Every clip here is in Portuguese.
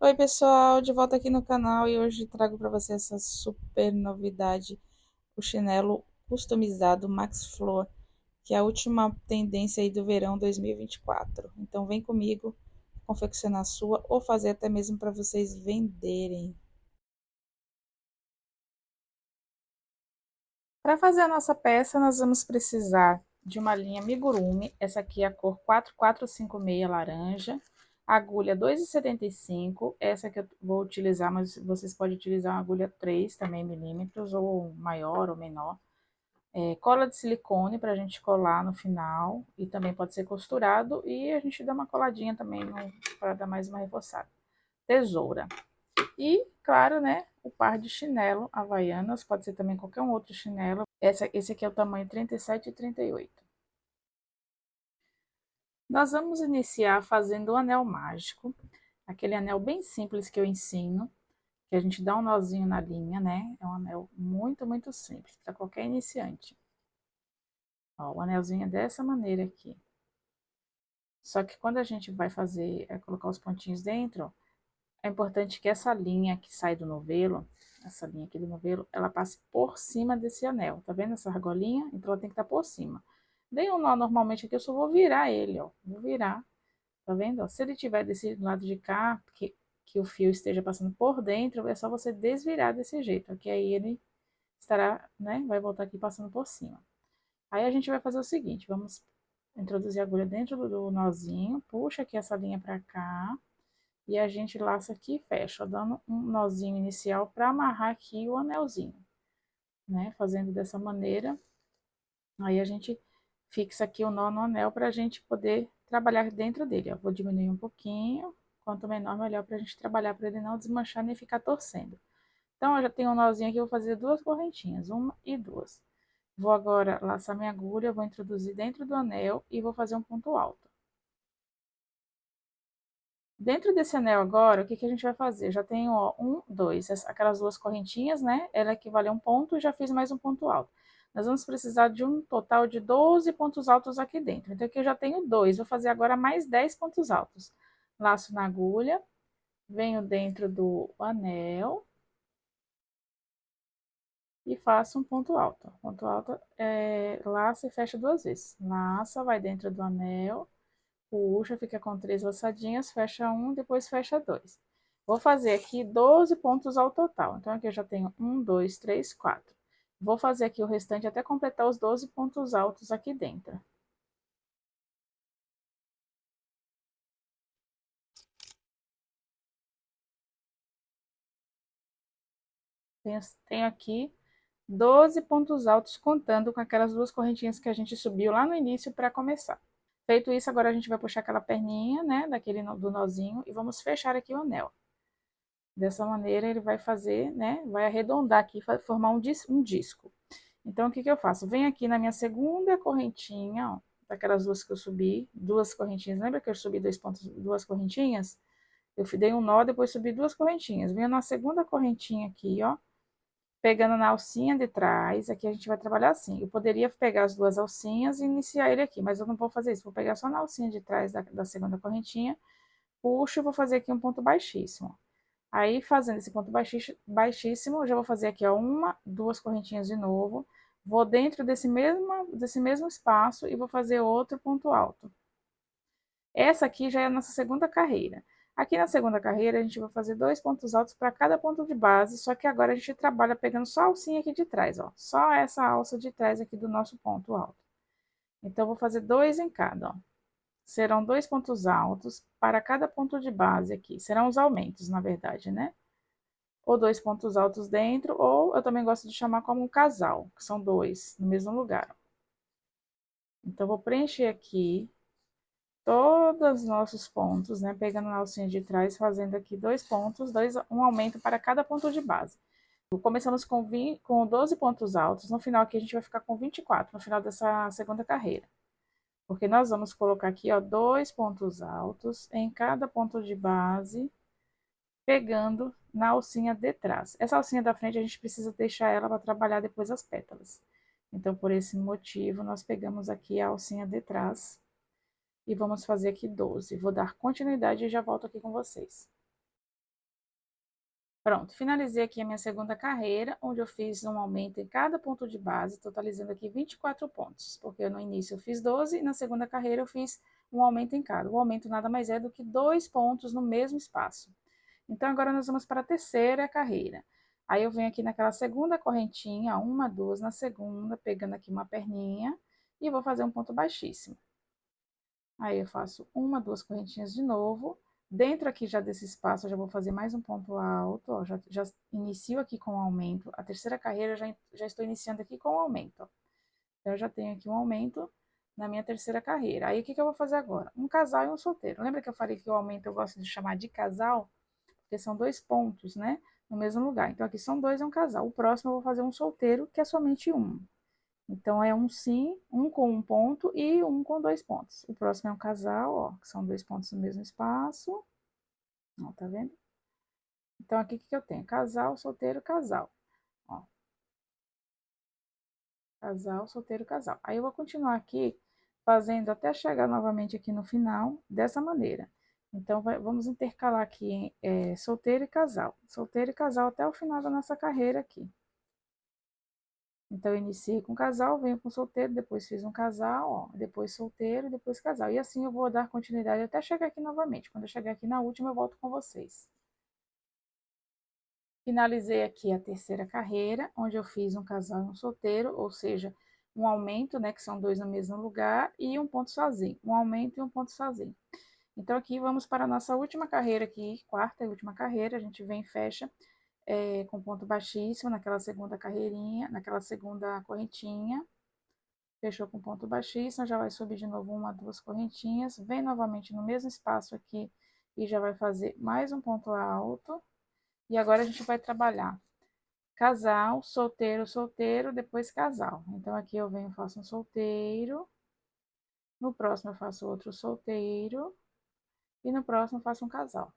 Oi pessoal, de volta aqui no canal e hoje trago para você essa super novidade, o chinelo customizado Max Flor, que é a última tendência aí do verão 2024. Então vem comigo confeccionar a sua ou fazer até mesmo para vocês venderem. Para fazer a nossa peça, nós vamos precisar de uma linha amigurumi, essa aqui é a cor 4456 laranja, agulha 2,75, essa que eu vou utilizar, mas vocês podem utilizar uma agulha 3 também milímetros, ou maior ou menor. Cola de silicone para a gente colar no final, e também pode ser costurado, e a gente dá uma coladinha também para dar mais uma reforçada. Tesoura. E, claro, né, o par de chinelo havaianas, pode ser também qualquer um outro chinelo. Esse aqui é o tamanho 37 e 38. Nós vamos iniciar fazendo o anel mágico, aquele anel bem simples que eu ensino, que a gente dá um nozinho na linha, né? É um anel muito, muito simples, para qualquer iniciante. Ó, o anelzinho é dessa maneira aqui. Só que quando a gente vai fazer, colocar os pontinhos dentro, é importante que essa linha que sai do novelo, essa linha aqui do novelo, ela passe por cima desse anel. Tá vendo essa argolinha? Então ela tem que estar por cima. Dei um nó normalmente aqui, eu só vou virar ele, ó. Vou virar, tá vendo? Ó, se ele tiver desse lado de cá, que o fio esteja passando por dentro, é só você desvirar desse jeito, que aí ele estará, né? Vai voltar aqui passando por cima. Aí a gente vai fazer o seguinte, vamos introduzir a agulha dentro do nozinho, puxa aqui essa linha pra cá, e a gente laça aqui e fecha, dando um nozinho inicial para amarrar aqui o anelzinho, né? Fazendo dessa maneira, aí a gente fixa aqui o nó no anel para a gente poder trabalhar dentro dele, ó. Vou diminuir um pouquinho, quanto menor, melhor para a gente trabalhar, para ele não desmanchar nem ficar torcendo. Então, eu já tenho um nozinho aqui, eu vou fazer duas correntinhas, uma e duas. Vou agora laçar minha agulha, vou introduzir dentro do anel e vou fazer um ponto alto. Dentro desse anel agora, o que que a gente vai fazer? Já tenho, ó, um, dois, aquelas duas correntinhas, né? Ela equivale a um ponto e já fiz mais um ponto alto. Nós vamos precisar de um total de 12 pontos altos aqui dentro. Então, aqui eu já tenho dois, vou fazer agora mais 10 pontos altos. Laço na agulha, venho dentro do anel e faço um ponto alto. Ponto alto, laça e fecha duas vezes. Laça, vai dentro do anel, puxa, fica com 3 laçadinhas, fecha um, depois fecha dois. Vou fazer aqui 12 pontos ao total. Então, aqui eu já tenho 1, 2, 3, 4. Vou fazer aqui o restante até completar os 12 pontos altos aqui dentro. Tenho aqui 12 pontos altos, contando com aquelas duas correntinhas que a gente subiu lá no início para começar. Feito isso, agora a gente vai puxar aquela perninha, né, do nozinho, e vamos fechar aqui o anel. Dessa maneira, ele vai fazer, né, vai arredondar aqui, formar um disco. Então, o que que eu faço? Venho aqui na minha segunda correntinha, ó, daquelas duas que eu subi, duas correntinhas. Lembra que eu subi dois pontos, duas correntinhas? Eu dei um nó, depois subi duas correntinhas. Venho na segunda correntinha aqui, ó, pegando na alcinha de trás. Aqui a gente vai trabalhar assim. Eu poderia pegar as duas alcinhas e iniciar ele aqui, mas eu não vou fazer isso. Vou pegar só na alcinha de trás da segunda correntinha, puxo e vou fazer aqui um ponto baixíssimo. Aí, fazendo esse ponto baixíssimo, eu já vou fazer aqui, ó, uma, duas correntinhas de novo. Vou dentro desse mesmo espaço e vou fazer outro ponto alto. Essa aqui já é a nossa segunda carreira. Aqui na segunda carreira, a gente vai fazer dois pontos altos para cada ponto de base, só que agora a gente trabalha pegando só a alcinha aqui de trás, ó. Só essa alça de trás aqui do nosso ponto alto. Então, eu vou fazer dois em cada, ó. Serão dois pontos altos para cada ponto de base aqui. Serão os aumentos, na verdade, né? Ou dois pontos altos dentro, ou eu também gosto de chamar como um casal, que são dois no mesmo lugar. Então, vou preencher aqui todos os nossos pontos, né? Pegando na alcinha de trás, fazendo aqui dois pontos, um aumento para cada ponto de base. Começamos com 12 pontos altos, no final aqui a gente vai ficar com 24, no final dessa segunda carreira. Porque nós vamos colocar aqui, ó, dois pontos altos em cada ponto de base, pegando na alcinha de trás. Essa alcinha da frente a gente precisa deixar ela para trabalhar depois as pétalas. Então, por esse motivo, nós pegamos aqui a alcinha de trás e vamos fazer aqui 12. Vou dar continuidade e já volto aqui com vocês. Pronto, finalizei aqui a minha segunda carreira, onde eu fiz um aumento em cada ponto de base, totalizando aqui 24 pontos, porque no início eu fiz 12 e na segunda carreira eu fiz um aumento em cada. O aumento nada mais é do que 2 pontos no mesmo espaço. Então, agora nós vamos para a terceira carreira. Aí eu venho aqui naquela segunda correntinha, uma, duas na segunda, pegando aqui uma perninha e vou fazer um ponto baixíssimo. Aí eu faço uma, duas correntinhas de novo. Dentro aqui já desse espaço, eu já vou fazer mais um ponto alto, ó, já inicio aqui com o aumento. A terceira carreira, já estou iniciando aqui com o aumento, ó. Então, eu já tenho aqui um aumento na minha terceira carreira. Aí, o que que eu vou fazer agora? Um casal e um solteiro. Lembra que eu falei que o aumento eu gosto de chamar de casal? Porque são 2 pontos, né? No mesmo lugar. Então, aqui são 2, é um casal. O próximo eu vou fazer um solteiro, que é somente um. Então, é um sim, um com um ponto e um com 2 pontos. O próximo é um casal, ó, que são 2 pontos no mesmo espaço. Ó, tá vendo? Então, aqui o que que eu tenho? Casal, solteiro, casal. Ó, casal, solteiro, casal. Aí, eu vou continuar aqui fazendo até chegar novamente aqui no final, dessa maneira. Então, vamos intercalar aqui solteiro e casal até o final da nossa carreira aqui. Então, eu iniciei com casal, venho com solteiro, depois fiz um casal, ó, depois solteiro, depois casal. E assim eu vou dar continuidade até chegar aqui novamente. Quando eu chegar aqui na última, eu volto com vocês. Finalizei aqui a terceira carreira, onde eu fiz um casal e um solteiro, ou seja, um aumento, né, que são 2 no mesmo lugar, e um ponto sozinho. Um aumento e um ponto sozinho. Então, aqui vamos para a nossa última carreira aqui, quarta e última carreira, a gente vem e fecha com ponto baixíssimo naquela segunda carreirinha, naquela segunda correntinha. Fechou com ponto baixíssimo, já vai subir de novo uma, duas correntinhas, vem novamente no mesmo espaço aqui e já vai fazer mais um ponto alto. E agora a gente vai trabalhar casal, solteiro, solteiro, depois casal. Então, aqui eu venho e faço um solteiro, no próximo eu faço outro solteiro e no próximo eu faço um casal.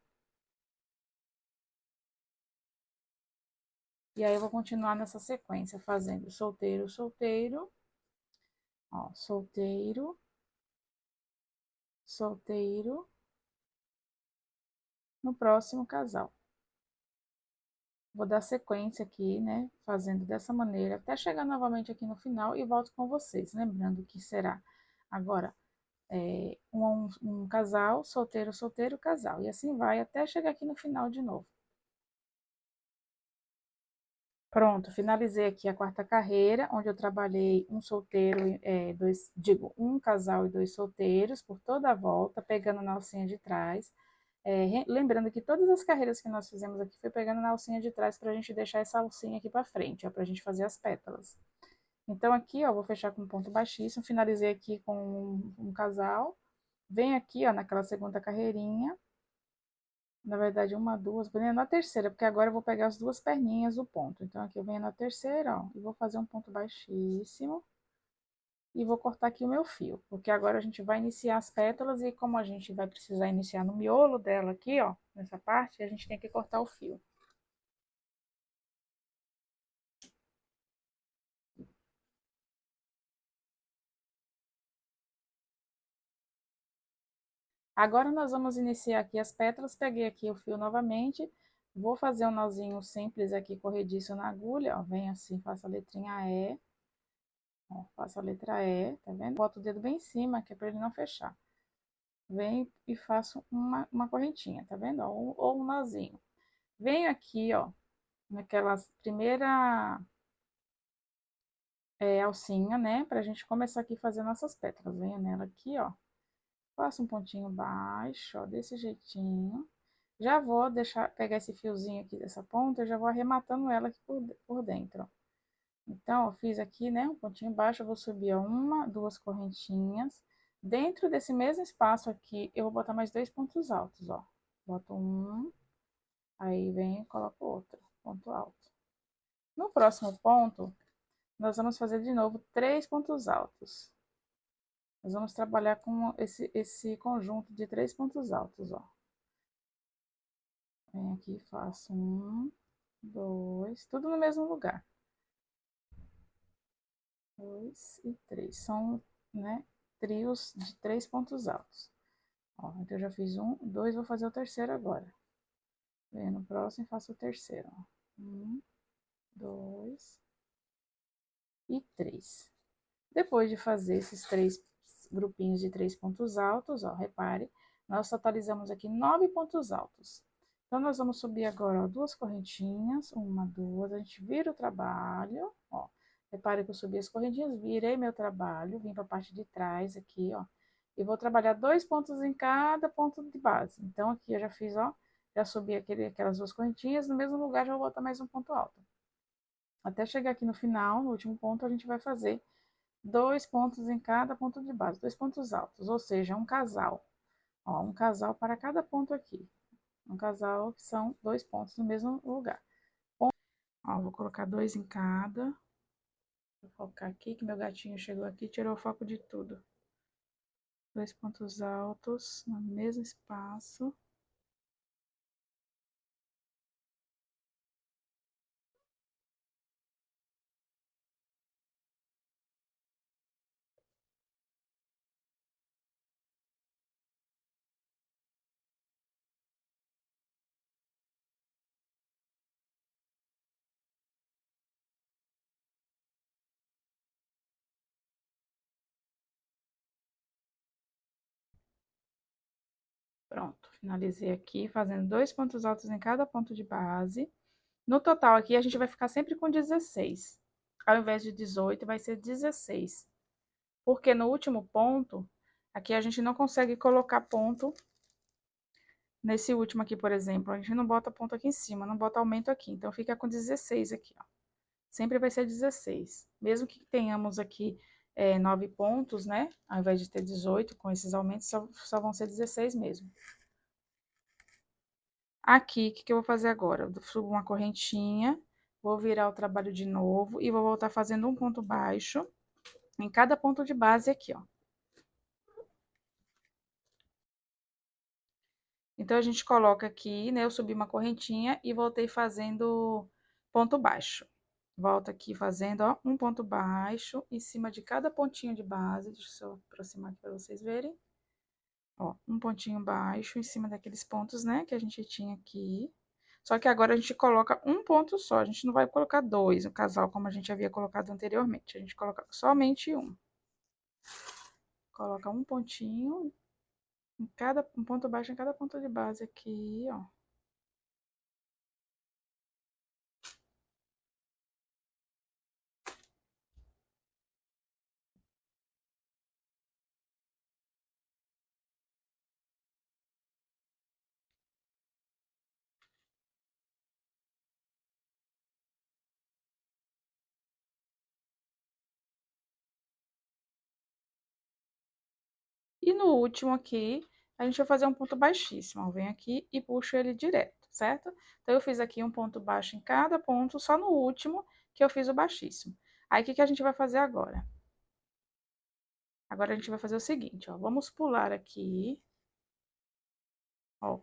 E aí eu vou continuar nessa sequência, fazendo solteiro, solteiro, ó, solteiro, solteiro, no próximo casal. Vou dar sequência aqui, né? Fazendo dessa maneira, até chegar novamente aqui no final e volto com vocês. Lembrando que será agora um casal, solteiro, solteiro, casal. E assim vai até chegar aqui no final de novo. Pronto, finalizei aqui a quarta carreira, onde eu trabalhei um solteiro, um casal e 2 solteiros por toda a volta, pegando na alcinha de trás. Lembrando que todas as carreiras que nós fizemos aqui foi pegando na alcinha de trás para a gente deixar essa alcinha aqui para frente, para a gente fazer as pétalas. Então, aqui, ó, vou fechar com um ponto baixíssimo, finalizei aqui com um casal, venho aqui, ó, naquela segunda carreirinha, na verdade, uma, duas, vou na terceira, porque agora eu vou pegar as duas perninhas do ponto. Então, aqui eu venho na terceira, ó, e vou fazer um ponto baixíssimo, e vou cortar aqui o meu fio, porque agora a gente vai iniciar as pétalas e como a gente vai precisar iniciar no miolo dela aqui, ó, nessa parte, a gente tem que cortar o fio. Agora nós vamos iniciar aqui as pétalas, peguei aqui o fio novamente, vou fazer um nozinho simples aqui, corrediço na agulha, ó, vem assim, faço a letrinha E, ó, faço a letra E, tá vendo? Boto o dedo bem em cima, que é para ele não fechar. Venho e faço uma correntinha, tá vendo? Ou um nozinho. Venho aqui, ó, naquela primeira alcinha, né? Pra gente começar aqui a fazer nossas pétalas. Venho nela aqui, ó. Faço um pontinho baixo, ó, desse jeitinho. Já vou pegar esse fiozinho aqui dessa ponta, eu já vou arrematando ela aqui por dentro, ó. Então, eu fiz aqui, né, um pontinho baixo, eu vou subir, ó, uma, duas correntinhas. Dentro desse mesmo espaço aqui, eu vou botar mais 2 pontos altos, ó. Boto um, aí vem e coloco outro, ponto alto. No próximo ponto, nós vamos fazer de novo 3 pontos altos. Nós vamos trabalhar com esse conjunto de 3 pontos altos, ó. Venho aqui, faço um, dois, tudo no mesmo lugar. Dois e três. São, né, trios de 3 pontos altos. Ó, então, eu já fiz um, dois, vou fazer o terceiro agora. Venho no próximo e faço o terceiro, ó. 1, 2 e 3. Depois de fazer esses 3 grupinhos de 3 pontos altos, ó, repare, nós totalizamos aqui 9 pontos altos. Então, nós vamos subir agora, ó, 2 correntinhas, 1, 2, a gente vira o trabalho, ó. Repare que eu subi as correntinhas, virei meu trabalho, vim para a parte de trás aqui, ó. E vou trabalhar 2 pontos em cada ponto de base. Então, aqui eu já fiz, ó, já subi aquelas 2 correntinhas, no mesmo lugar já vou botar mais um ponto alto. Até chegar aqui no final, no último ponto, a gente vai fazer 2 pontos em cada ponto de base, 2 pontos altos, ou seja, um casal. Ó, um casal para cada ponto aqui. Um casal que são 2 pontos no mesmo lugar. Ó, vou colocar 2 em cada. Vou focar aqui, que meu gatinho chegou aqui e tirou o foco de tudo. 2 pontos altos no mesmo espaço. Pronto, finalizei aqui, fazendo 2 pontos altos em cada ponto de base. No total aqui, a gente vai ficar sempre com 16. Ao invés de 18, vai ser 16. Porque no último ponto, aqui a gente não consegue colocar ponto nesse último aqui, por exemplo. A gente não bota ponto aqui em cima, não bota aumento aqui. Então, fica com 16 aqui, ó. Sempre vai ser 16. Mesmo que tenhamos aqui 9 pontos, né? Ao invés de ter 18, com esses aumentos, só vão ser 16 mesmo. Aqui, o que eu vou fazer agora? Eu subo uma correntinha, vou virar o trabalho de novo e vou voltar fazendo um ponto baixo em cada ponto de base aqui, ó. Então, a gente coloca aqui, né? Eu subi uma correntinha e voltei fazendo ponto baixo. Volto aqui fazendo, ó, um ponto baixo em cima de cada pontinho de base. Deixa eu aproximar aqui para vocês verem. Ó, um pontinho baixo em cima daqueles pontos, né, que a gente tinha aqui. Só que agora a gente coloca um ponto só, a gente não vai colocar dois, o casal, como a gente havia colocado anteriormente. A gente coloca somente um. Coloca um pontinho um ponto baixo em cada ponto de base aqui, ó. E no último aqui, a gente vai fazer um ponto baixíssimo. Eu venho aqui e puxo ele direto, certo? Então, eu fiz aqui um ponto baixo em cada ponto, só no último que eu fiz o baixíssimo. Aí, o que a gente vai fazer agora? Agora, a gente vai fazer o seguinte, ó. Vamos pular aqui, ó.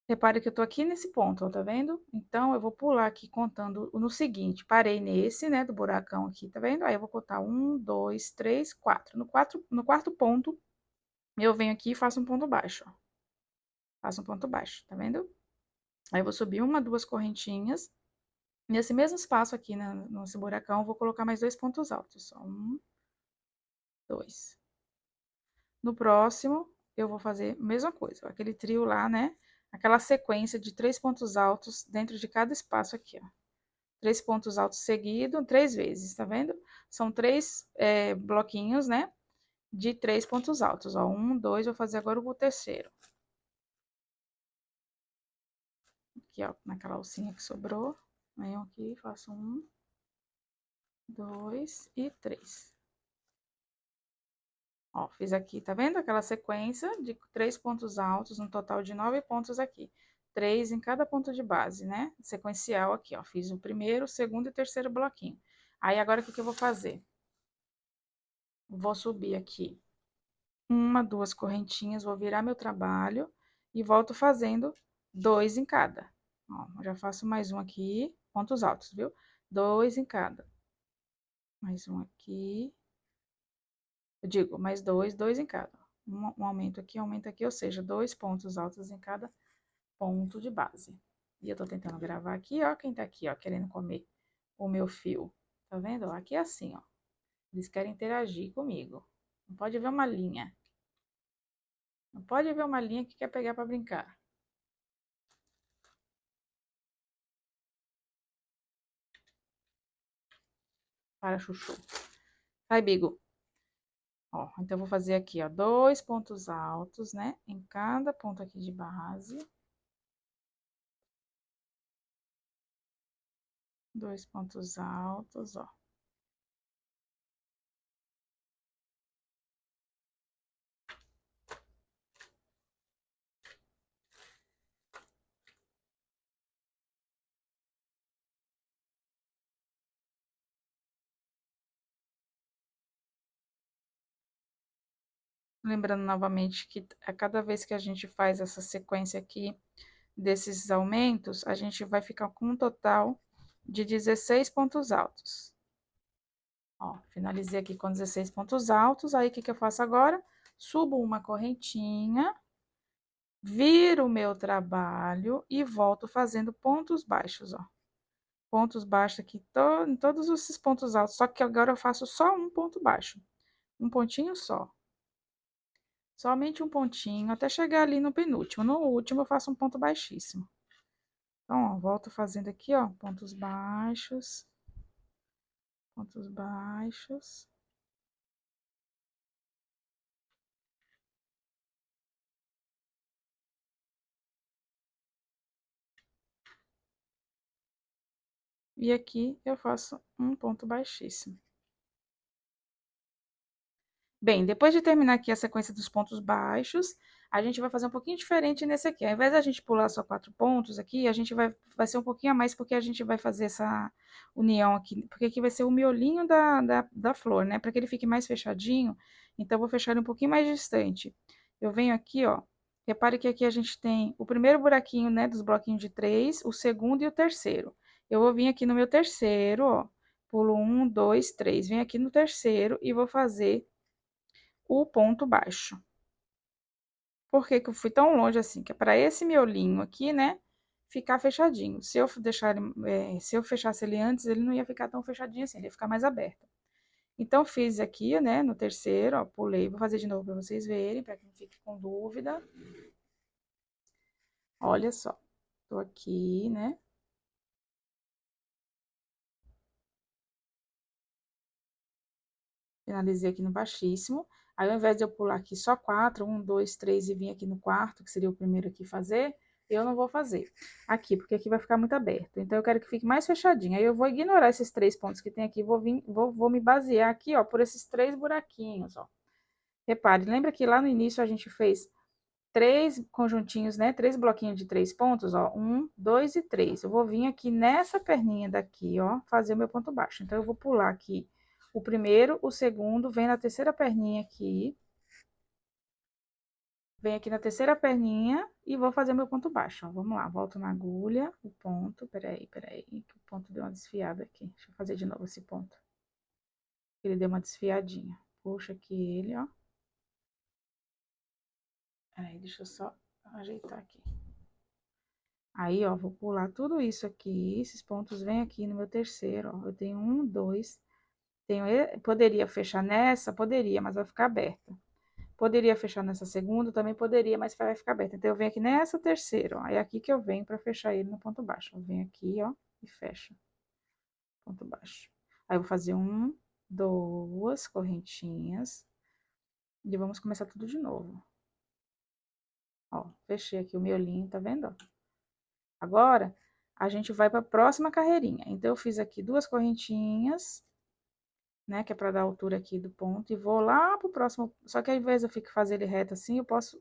Repare que eu tô aqui nesse ponto, ó, tá vendo? Então, eu vou pular aqui contando no seguinte, parei nesse, né, do buracão aqui, tá vendo? Aí, eu vou contar 1, 2, 3, 4. No quarto ponto, eu venho aqui e faço um ponto baixo, ó. Faço um ponto baixo, tá vendo? Aí, eu vou subir uma, duas correntinhas. Nesse mesmo espaço aqui, nesse buracão, eu vou colocar mais 2 pontos altos. Ó. 1, 2. No próximo, eu vou fazer a mesma coisa, ó, aquele trio lá, né? Aquela sequência de 3 pontos altos dentro de cada espaço aqui, ó. 3 pontos altos seguidos, 3 vezes, tá vendo? São 3 bloquinhos, né? De 3 pontos altos, ó. 1, 2, vou fazer agora o terceiro. Aqui, ó, naquela alcinha que sobrou. Venho aqui, faço 1, 2 e 3. Ó, fiz aqui, tá vendo? Aquela sequência de 3 pontos altos, um total de 9 pontos aqui. 3 em cada ponto de base, né? Sequencial aqui, ó. Fiz o primeiro, o segundo e o terceiro bloquinho. Aí, agora, o que eu vou fazer? Vou subir aqui uma, duas correntinhas, vou virar meu trabalho e volto fazendo 2 em cada. Ó, já faço mais um aqui, pontos altos, viu? 2 em cada. Mais um aqui. Eu digo, mais 2, 2 em cada. Um aumento aqui, ou seja, 2 pontos altos em cada ponto de base. E eu tô tentando gravar aqui, ó, quem tá aqui, ó, querendo comer o meu fio. Tá vendo? Ó, aqui é assim, ó. Eles querem interagir comigo. Não pode ver uma linha. Não pode ver uma linha que quer pegar pra brincar. Para, chuchu. Vai, Bigo. Ó, então eu vou fazer aqui, ó, 2 pontos altos, né? Em cada ponto aqui de base. 2 pontos altos, ó. Lembrando novamente que a cada vez que a gente faz essa sequência aqui desses aumentos, a gente vai ficar com um total de 16 pontos altos. Ó, finalizei aqui com 16 pontos altos, aí o que que eu faço agora? Subo uma correntinha, viro o meu trabalho e volto fazendo pontos baixos, ó. Pontos baixos aqui em todos esses pontos altos, só que agora eu faço só um ponto baixo. Um pontinho só. Somente um pontinho, até chegar ali no penúltimo. No último, eu faço um ponto baixíssimo. Então, ó, volto fazendo aqui, ó, pontos baixos. Pontos baixos. E aqui eu faço um ponto baixíssimo. Bem, depois de terminar aqui a sequência dos pontos baixos, a gente vai fazer um pouquinho diferente nesse aqui. Ao invés da gente pular só 4 pontos aqui, a gente vai ser um pouquinho a mais, porque a gente vai fazer essa união aqui. Porque aqui vai ser o miolinho da flor, né? Para que ele fique mais fechadinho, então eu vou fechar ele um pouquinho mais distante. Eu venho aqui, ó. Repare que aqui a gente tem o primeiro buraquinho, né, dos bloquinhos de 3, o segundo e o terceiro. Eu vou vir aqui no meu terceiro, ó. Pulo 1, 2, 3. Venho aqui no terceiro e vou fazer o ponto baixo. Por que que eu fui tão longe assim? Que é para esse miolinho aqui, né, ficar fechadinho. Se eu deixar se eu fechasse ele antes, ele não ia ficar tão fechadinho assim, ele ia ficar mais aberto. Então, fiz aqui, né, no terceiro, ó, pulei, vou fazer de novo para vocês verem, para que não fique com dúvida. Olha só, tô aqui, né, finalizei aqui no baixíssimo. Aí, ao invés de eu pular aqui só 4, 1, 2, 3 e vir aqui no quarto, que seria o primeiro aqui fazer, eu não vou fazer aqui, porque aqui vai ficar muito aberto. Então, eu quero que fique mais fechadinho. Aí, eu vou ignorar esses 3 pontos que tem aqui, vou me basear aqui, ó, por esses 3 buraquinhos, ó. Repare, lembra que lá no início a gente fez 3 conjuntinhos, né? 3 bloquinhos de 3 pontos, ó. 1, 2 e 3. Eu vou vir aqui nessa perninha daqui, ó, fazer o meu ponto baixo. Então, eu vou pular aqui o primeiro, o segundo, vem na terceira perninha aqui. Vem aqui na terceira perninha e vou fazer meu ponto baixo, ó. Vamos lá, volto na agulha, o ponto, peraí, que o ponto deu uma desfiada aqui. Deixa eu fazer de novo esse ponto. Ele deu uma desfiadinha. Puxa aqui ele, ó. Peraí, deixa eu só ajeitar aqui. Aí, ó, vou pular tudo isso aqui, esses pontos vêm aqui no meu terceiro, ó. Eu tenho 1, 2, poderia fechar nessa? Poderia, mas vai ficar aberta. Poderia fechar nessa segunda? Também poderia, mas vai ficar aberta. Então, eu venho aqui nessa terceira, ó. É aqui que eu venho para fechar ele no ponto baixo. Eu venho aqui, ó, e fecho. Ponto baixo. Aí, eu vou fazer 1, 2 correntinhas. E vamos começar tudo de novo. Ó, fechei aqui o miolinho, tá vendo, ó? Agora, a gente vai para a próxima carreirinha. Então, eu fiz aqui 2 correntinhas, né, que é para dar a altura aqui do ponto, e vou lá pro próximo. Só que ao invés de eu ficar fazer ele reto assim,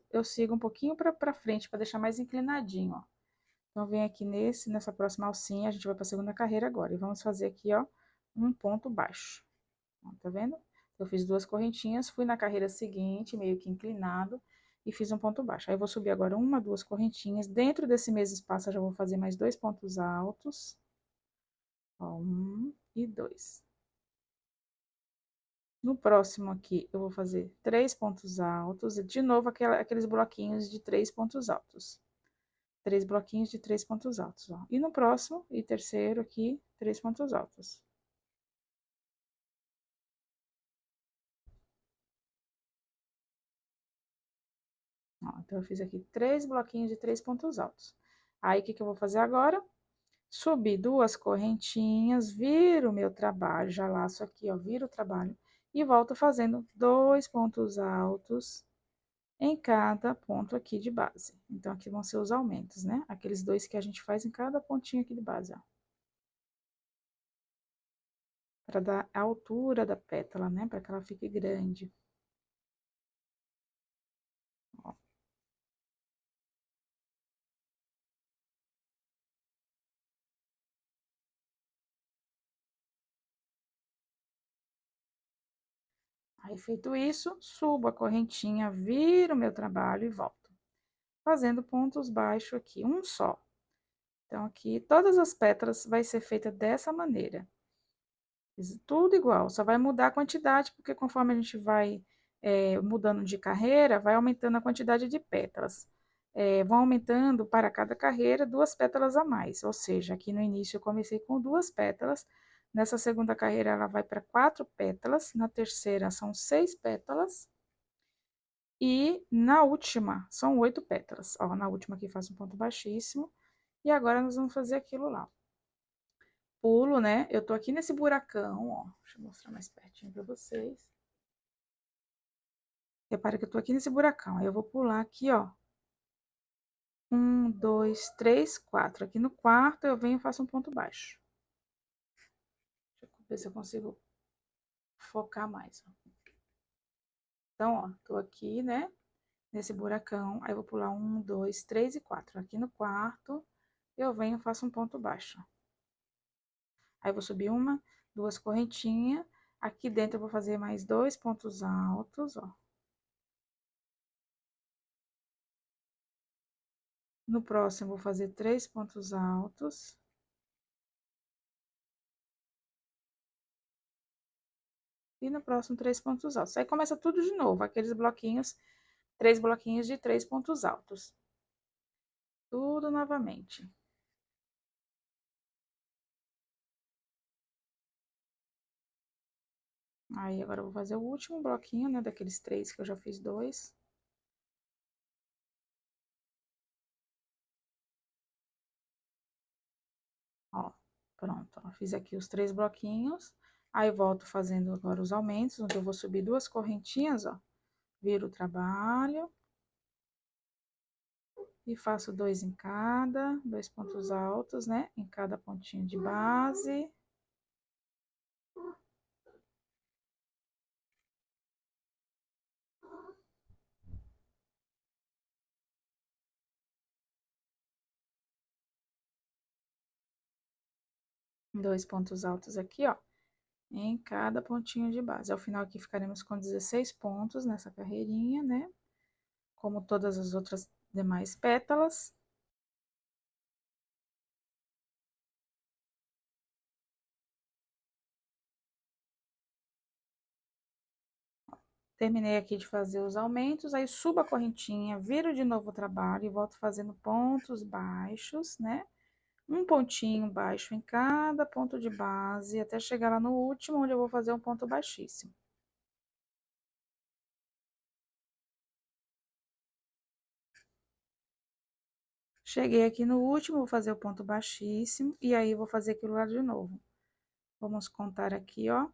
eu sigo um pouquinho para frente, para deixar mais inclinadinho, ó. Então, vem aqui nessa próxima alcinha, a gente vai para a segunda carreira agora. E vamos fazer aqui, ó, um ponto baixo. Ó, tá vendo? Eu fiz 2 correntinhas, fui na carreira seguinte, meio que inclinado, e fiz um ponto baixo. Aí, eu vou subir agora 1, 2 correntinhas. Dentro desse mesmo espaço, eu já vou fazer mais 2 pontos altos. Ó, 1 e 2. No próximo aqui, eu vou fazer 3 pontos altos. E, de novo, aqueles bloquinhos de 3 pontos altos. 3 bloquinhos de 3 pontos altos, ó. E no próximo e terceiro aqui, 3 pontos altos. Ó, então, eu fiz aqui 3 bloquinhos de 3 pontos altos. Aí, o que que eu vou fazer agora? Subir 2 correntinhas, viro o meu trabalho, já laço aqui, ó, viro o trabalho. E volto fazendo 2 pontos altos em cada ponto aqui de base. Então, aqui vão ser os aumentos, né? Aqueles 2 que a gente faz em cada pontinho aqui de base, ó. Para dar a altura da pétala, né? Para que ela fique grande. Ó. Aí, feito isso, subo a correntinha, viro o meu trabalho e volto. Fazendo pontos baixos aqui, um só. Então, aqui, todas as pétalas vai ser feita dessa maneira. Tudo igual, só vai mudar a quantidade, porque conforme a gente vai mudando de carreira, vai aumentando a quantidade de pétalas. Vão aumentando para cada carreira 2 pétalas a mais, ou seja, aqui no início eu comecei com 2 pétalas, nessa segunda carreira ela vai para 4 pétalas, na terceira são 6 pétalas, e na última são 8 pétalas. Ó, na última aqui faço um ponto baixíssimo, e agora nós vamos fazer aquilo lá. Pulo, né? Eu tô aqui nesse buracão, ó. Deixa eu mostrar mais pertinho pra vocês. Repara que eu tô aqui nesse buracão. Aí eu vou pular aqui, ó. 1, 2, 3, 4. Aqui no quarto eu venho e faço um ponto baixo. Deixa eu ver se eu consigo focar mais, ó. Então, ó, tô aqui, né? Nesse buracão. Aí eu vou pular 1, 2, 3 e 4. Aqui no quarto eu venho e faço um ponto baixo. Aí eu vou subir uma, 2 correntinhas. Aqui dentro eu vou fazer mais 2 pontos altos, ó. No próximo, vou fazer 3 pontos altos. E no próximo, 3 pontos altos. Aí começa tudo de novo, aqueles bloquinhos, 3 bloquinhos de 3 pontos altos. Tudo novamente. Aí, agora eu vou fazer o último bloquinho, né, daqueles 3 que eu já fiz 2. Ó, pronto, ó, fiz aqui os 3 bloquinhos. Aí, volto fazendo agora os aumentos, onde eu vou subir 2 correntinhas, ó. Viro o trabalho. E faço 2 em cada, 2 pontos altos, né, em cada pontinho de base. Dois pontos altos aqui, ó, em cada pontinho de base. Ao final aqui ficaremos com 16 pontos nessa carreirinha, né? Como todas as outras demais pétalas. Terminei aqui de fazer os aumentos, aí subo a correntinha, viro de novo o trabalho e volto fazendo pontos baixos, né? Um pontinho baixo em cada ponto de base, até chegar lá no último, onde eu vou fazer um ponto baixíssimo. Cheguei aqui no último, vou fazer o ponto baixíssimo, e aí vou fazer aquilo lá de novo. Vamos contar aqui, ó,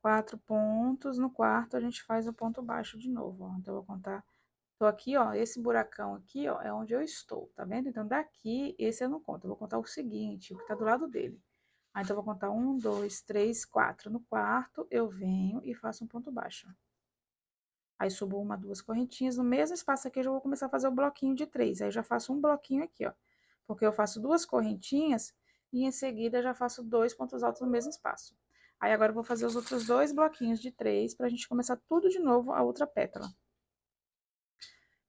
4 pontos, no quarto a gente faz o ponto baixo de novo, ó. Então, eu vou contar, tô aqui, ó, esse buracão aqui, ó, é onde eu estou, tá vendo? Então, daqui, esse eu não conto, eu vou contar o seguinte, o que tá do lado dele. Aí, então, eu vou contar 1, 2, 3, 4. No quarto, eu venho e faço um ponto baixo. Aí, subo uma, 2 correntinhas, no mesmo espaço aqui, eu já vou começar a fazer o bloquinho de 3. Aí, eu já faço um bloquinho aqui, ó, porque eu faço 2 correntinhas e em seguida já faço 2 pontos altos no mesmo espaço. Aí, agora eu vou fazer os outros 2 bloquinhos de 3 pra gente começar tudo de novo a outra pétala.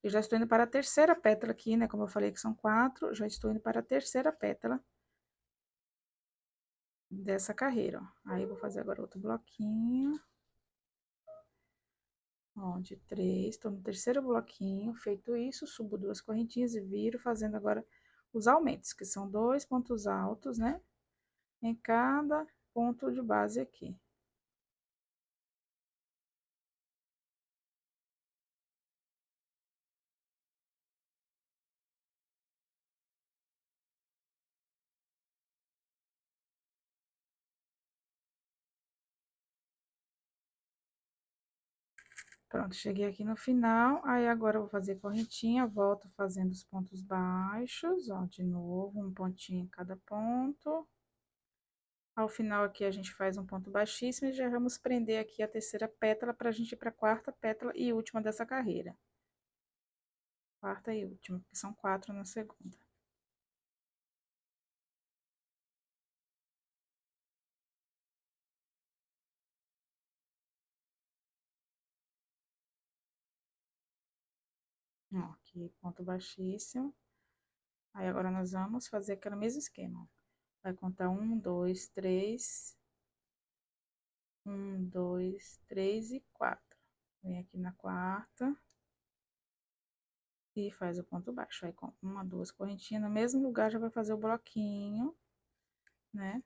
Eu já estou indo para a terceira pétala aqui, né? Como eu falei que são 4, já estou indo para a terceira pétala dessa carreira, ó. Aí, eu vou fazer agora outro bloquinho. Ó, de 3, tô no terceiro bloquinho. Feito isso, subo 2 correntinhas e viro, fazendo agora os aumentos, que são 2 pontos altos, né? Em cada ponto de base aqui. Pronto, cheguei aqui no final, aí agora eu vou fazer correntinha, volto fazendo os pontos baixos, ó, de novo, um pontinho em cada ponto. Ao final aqui a gente faz um ponto baixíssimo e já vamos prender aqui a terceira pétala para a gente ir para a quarta pétala e última dessa carreira. Quarta e última, porque são 4 na segunda. Ó, aqui, ponto baixíssimo. Aí agora nós vamos fazer aquele mesmo esquema. Vai contar 1, 2, 3. 1, 2, 3 e 4. Vem aqui na quarta. E faz o ponto baixo. Aí com uma, duas correntinhas. No mesmo lugar já vai fazer o bloquinho, né?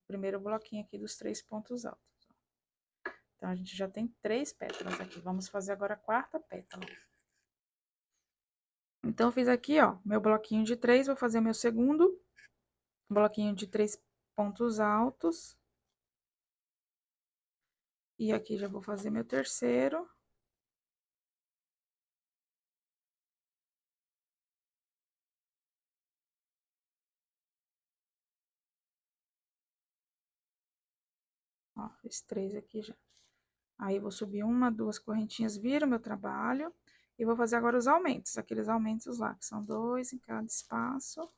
O primeiro bloquinho aqui dos 3 pontos altos. Então, a gente já tem 3 pétalas aqui. Vamos fazer agora a quarta pétala. Então, eu fiz aqui, ó, meu bloquinho de 3. Vou fazer meu segundo bloquinho de 3 pontos altos. E aqui já vou fazer meu terceiro. Ó, fiz 3 aqui já. Aí, eu vou subir uma, duas correntinhas, viro meu trabalho. E vou fazer agora os aumentos, aqueles aumentos lá, que são 2 em cada espaço.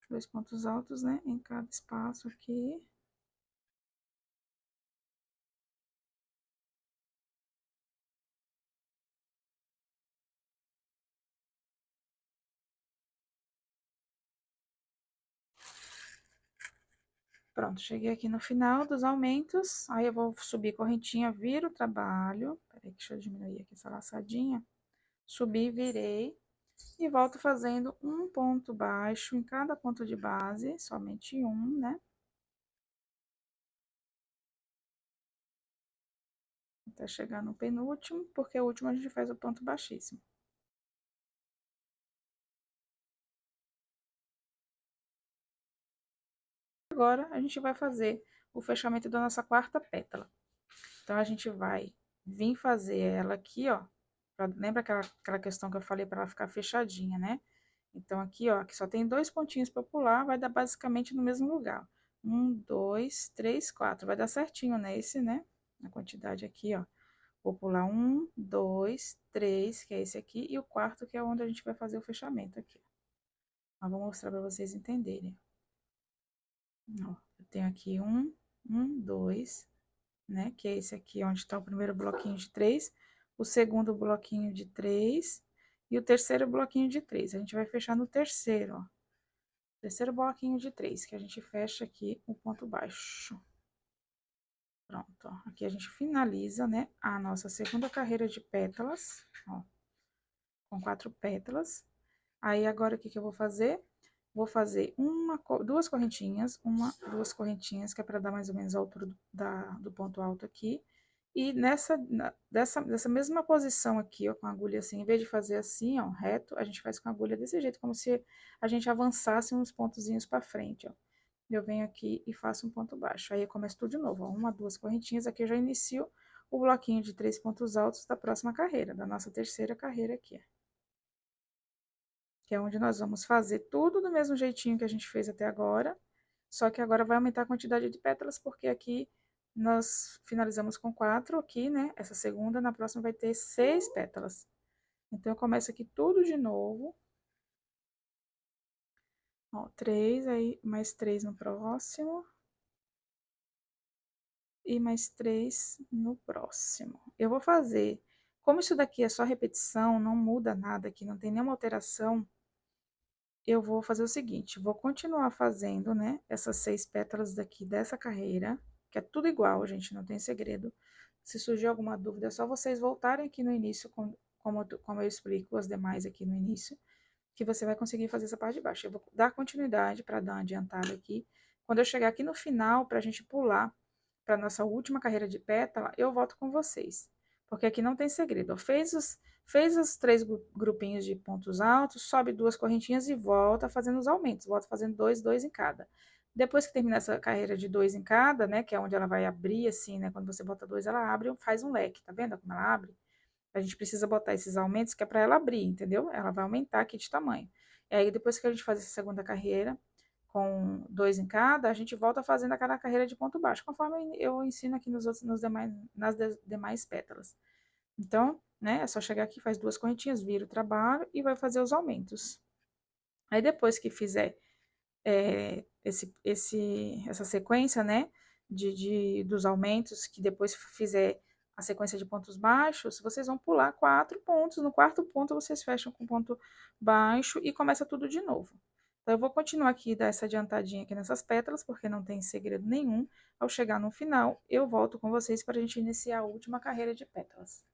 2 pontos altos, né, em cada espaço aqui. Pronto, cheguei aqui no final dos aumentos. Aí eu vou subir correntinha, viro o trabalho. Peraí, deixa eu diminuir aqui essa laçadinha. Subi, virei. E volto fazendo um ponto baixo em cada ponto de base, somente um, né? Até chegar no penúltimo, porque o último a gente faz o ponto baixíssimo. Agora, a gente vai fazer o fechamento da nossa quarta pétala. Então, a gente vai vir fazer ela aqui, ó. Lembra aquela questão que eu falei para ela ficar fechadinha, né? Então, aqui, ó, que só tem 2 pontinhos para pular, vai dar basicamente no mesmo lugar. 1, 2, 3, 4. Vai dar certinho nesse, né? A quantidade aqui, ó. Vou pular 1, 2, 3, que é esse aqui, e o quarto, que é onde a gente vai fazer o fechamento aqui. Mas vou mostrar para vocês entenderem. Ó, eu tenho aqui 2, né? Que é esse aqui, onde está o primeiro bloquinho de 3, o segundo bloquinho de 3 e o terceiro bloquinho de 3. A gente vai fechar no terceiro, ó. Terceiro bloquinho de 3, que a gente fecha aqui o ponto baixo. Pronto, ó. Aqui a gente finaliza, né, a nossa segunda carreira de pétalas, ó, com 4 pétalas. Aí, agora, o que que eu vou fazer? Vou fazer duas correntinhas, duas correntinhas, que é para dar mais ou menos a altura do ponto alto aqui. E dessa mesma posição aqui, ó, com a agulha assim, em vez de fazer assim, ó, reto, a gente faz com a agulha desse jeito, como se a gente avançasse uns pontozinhos para frente, ó. Eu venho aqui e faço um ponto baixo. Aí eu começo tudo de novo, ó, uma, duas correntinhas, aqui eu já inicio o bloquinho de 3 pontos altos da próxima carreira, da nossa terceira carreira aqui, que é onde nós vamos fazer tudo do mesmo jeitinho que a gente fez até agora, só que agora vai aumentar a quantidade de pétalas, porque aqui nós finalizamos com 4 aqui, né? Essa segunda, na próxima vai ter 6 pétalas. Então, eu começo aqui tudo de novo. Ó, 3, aí mais 3 no próximo. E mais 3 no próximo. Eu vou fazer, como isso daqui é só repetição, não muda nada aqui, não tem nenhuma alteração, eu vou fazer o seguinte, vou continuar fazendo, né, essas 6 pétalas daqui dessa carreira, que é tudo igual, gente, não tem segredo. Se surgir alguma dúvida, é só vocês voltarem aqui no início, quando como eu explico as demais aqui no início, que você vai conseguir fazer essa parte de baixo. Eu vou dar continuidade para dar uma adiantada aqui. Quando eu chegar aqui no final, para a gente pular para nossa última carreira de pétala, eu volto com vocês. Porque aqui não tem segredo. Ó. Fez os 3 grupinhos de pontos altos, sobe 2 correntinhas e volta fazendo os aumentos. Volta fazendo 2, 2 em cada. Depois que terminar essa carreira de 2 em cada, né, que é onde ela vai abrir assim, né, quando você bota 2, ela abre, faz um leque, tá vendo como ela abre? A gente precisa botar esses aumentos que é para ela abrir, entendeu? Ela vai aumentar aqui de tamanho. E aí, depois que a gente faz essa segunda carreira, com 2 em cada, a gente volta fazendo aquela carreira de ponto baixo, conforme eu ensino aqui nas demais pétalas. Então, né, é só chegar aqui, faz 2 correntinhas, vira o trabalho e vai fazer os aumentos. Aí, depois que fizer essa sequência, né, dos aumentos, que depois fizer a sequência de pontos baixos, vocês vão pular 4 pontos. No quarto ponto, vocês fecham com ponto baixo e começa tudo de novo. Então, eu vou continuar aqui, dar essa adiantadinha aqui nessas pétalas, porque não tem segredo nenhum. Ao chegar no final, eu volto com vocês para a gente iniciar a última carreira de pétalas.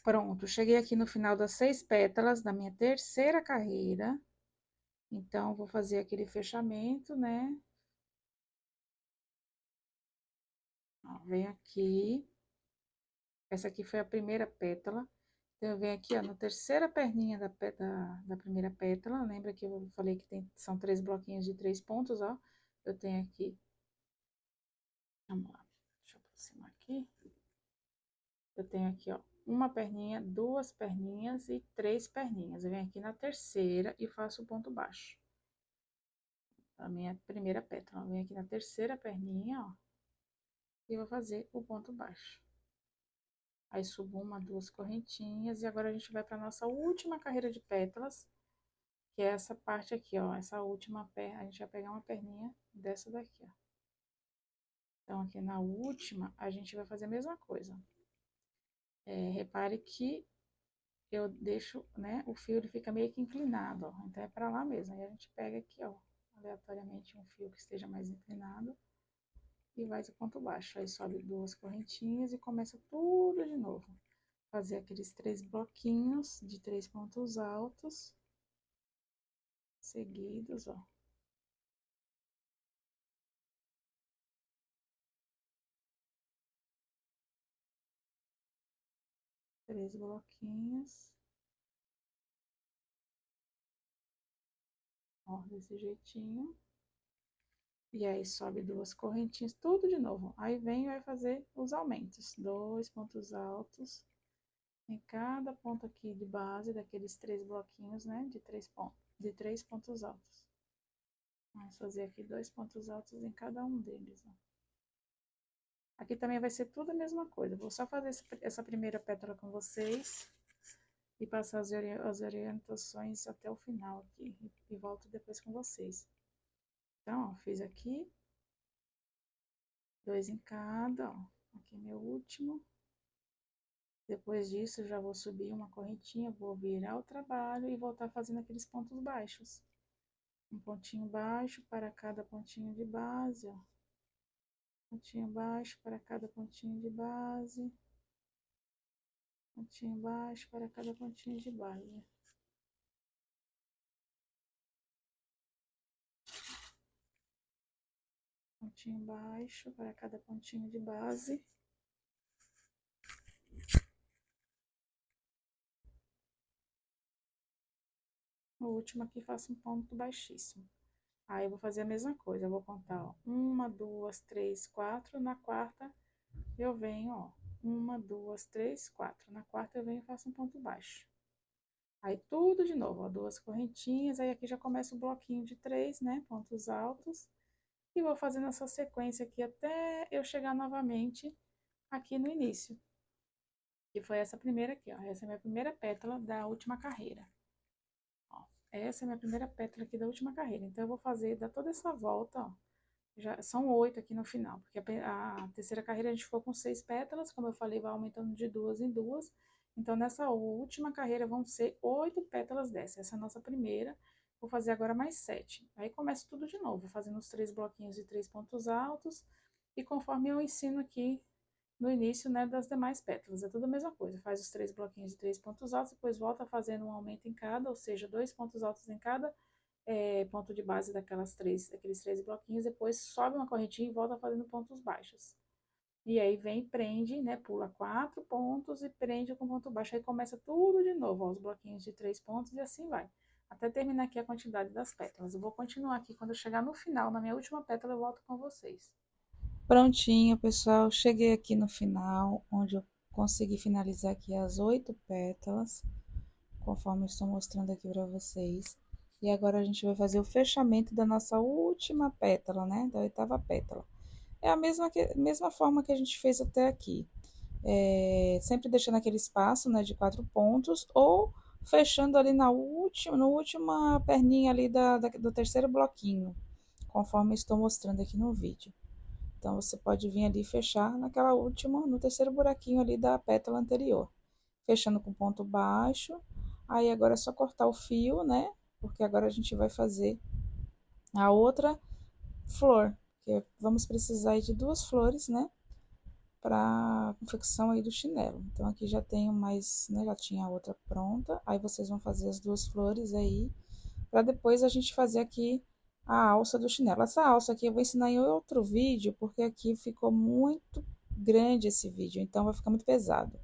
Pronto, cheguei aqui no final das 6 pétalas da minha terceira carreira. Então, vou fazer aquele fechamento, né? Ó, venho aqui. Essa aqui foi a primeira pétala. Então, eu venho aqui, ó, na terceira perninha da primeira pétala. Lembra que eu falei que são 3 bloquinhos de 3 pontos, ó. Eu tenho aqui. Vamos lá. Deixa eu aproximar aqui. Eu tenho aqui, ó, uma perninha, 2 perninhas e 3 perninhas. Eu venho aqui na terceira e faço o ponto baixo. A minha primeira pétala. Eu venho aqui na terceira perninha, ó. E vou fazer o ponto baixo. Aí subo uma, 2 correntinhas e agora a gente vai para nossa última carreira de pétalas, que é essa parte aqui, ó, essa última perna, a gente vai pegar uma perninha dessa daqui, ó. Então, aqui na última, a gente vai fazer a mesma coisa. Repare que eu deixo, né, o fio ele fica meio que inclinado, ó, então é para lá mesmo. Aí a gente pega aqui, ó, aleatoriamente um fio que esteja mais inclinado e vai de ponto baixo. Aí sobe 2 correntinhas e começa tudo de novo. Fazer aqueles 3 bloquinhos de 3 pontos altos seguidos, ó. Três bloquinhos. Ó, desse jeitinho. E aí, sobe 2 correntinhas, tudo de novo. Aí, vem e vai fazer os aumentos. 2 pontos altos em cada ponto aqui de base, daqueles 3 bloquinhos, né? De 3 pontos altos. Vamos fazer aqui 2 pontos altos em cada um deles, ó. Aqui também vai ser tudo a mesma coisa. Vou só fazer essa primeira pétala com vocês e passar as orientações até o final aqui. E volto depois com vocês. Então, ó, fiz aqui 2 em cada, ó. Aqui meu último. Depois disso, já vou subir uma correntinha, vou virar o trabalho e voltar fazendo aqueles pontos baixos. Um pontinho baixo para cada pontinho de base, ó. Pontinho baixo para cada pontinho de base. Pontinho baixo para cada pontinho de base. Pontinho baixo para cada pontinho de base. No último aqui, faço um ponto baixíssimo. Aí, eu vou fazer a mesma coisa. Eu vou contar, ó, 1, 2, 3, 4. Na quarta, eu venho, ó, 1, 2, 3, 4. Na quarta, eu venho e faço um ponto baixo. Aí, tudo de novo, ó, 2 correntinhas. Aí, aqui já começa o bloquinho de 3, né? Pontos altos. E vou fazendo essa sequência aqui até eu chegar novamente aqui no início. Que foi essa primeira aqui, ó. Essa é a minha primeira pétala da última carreira. Ó, essa é a minha primeira pétala aqui da última carreira. Então, eu vou fazer, dar toda essa volta, ó. Já são 8 aqui no final, porque a terceira carreira a gente ficou com 6 pétalas, como eu falei, vai aumentando de 2 em 2. Então, nessa última carreira vão ser 8 pétalas dessa. Essa é a nossa primeira. Vou fazer agora mais 7. Aí, começo tudo de novo, fazendo os 3 bloquinhos de 3 pontos altos. E conforme eu ensino aqui no início, né, das demais pétalas. É tudo a mesma coisa, faz os 3 bloquinhos de 3 pontos altos, depois volta fazendo um aumento em cada, ou seja, 2 pontos altos em cada ponto de base daqueles 3 bloquinhos, depois sobe uma correntinha e volta fazendo pontos baixos. E aí vem, prende, né, pula 4 pontos e prende com ponto baixo, aí começa tudo de novo, ó, os bloquinhos de 3 pontos e assim vai. Até terminar aqui a quantidade das pétalas. Eu vou continuar aqui, quando eu chegar no final, na minha última pétala, eu volto com vocês. Prontinho, pessoal. Cheguei aqui no final, onde eu consegui finalizar aqui as 8 pétalas, conforme eu estou mostrando aqui para vocês. E agora a gente vai fazer o fechamento da nossa última pétala, né? Da 8ª pétala. É a mesma forma que a gente fez até aqui. Sempre deixando aquele espaço, né, de 4 pontos, ou fechando ali no última perninha ali do terceiro bloquinho, conforme eu estou mostrando aqui no vídeo. Então, você pode vir ali e fechar naquela última, no terceiro buraquinho ali da pétala anterior. Fechando com ponto baixo. Aí, agora é só cortar o fio, né? Porque agora a gente vai fazer a outra flor. Que vamos precisar de 2 flores, né? Para confecção aí do chinelo. Então, aqui já tenho mais, né? Já tinha a outra pronta. Aí, vocês vão fazer as 2 flores aí para depois a gente fazer aqui a alça do chinelo. Essa alça aqui eu vou ensinar em outro vídeo, porque aqui ficou muito grande esse vídeo, então vai ficar muito pesado.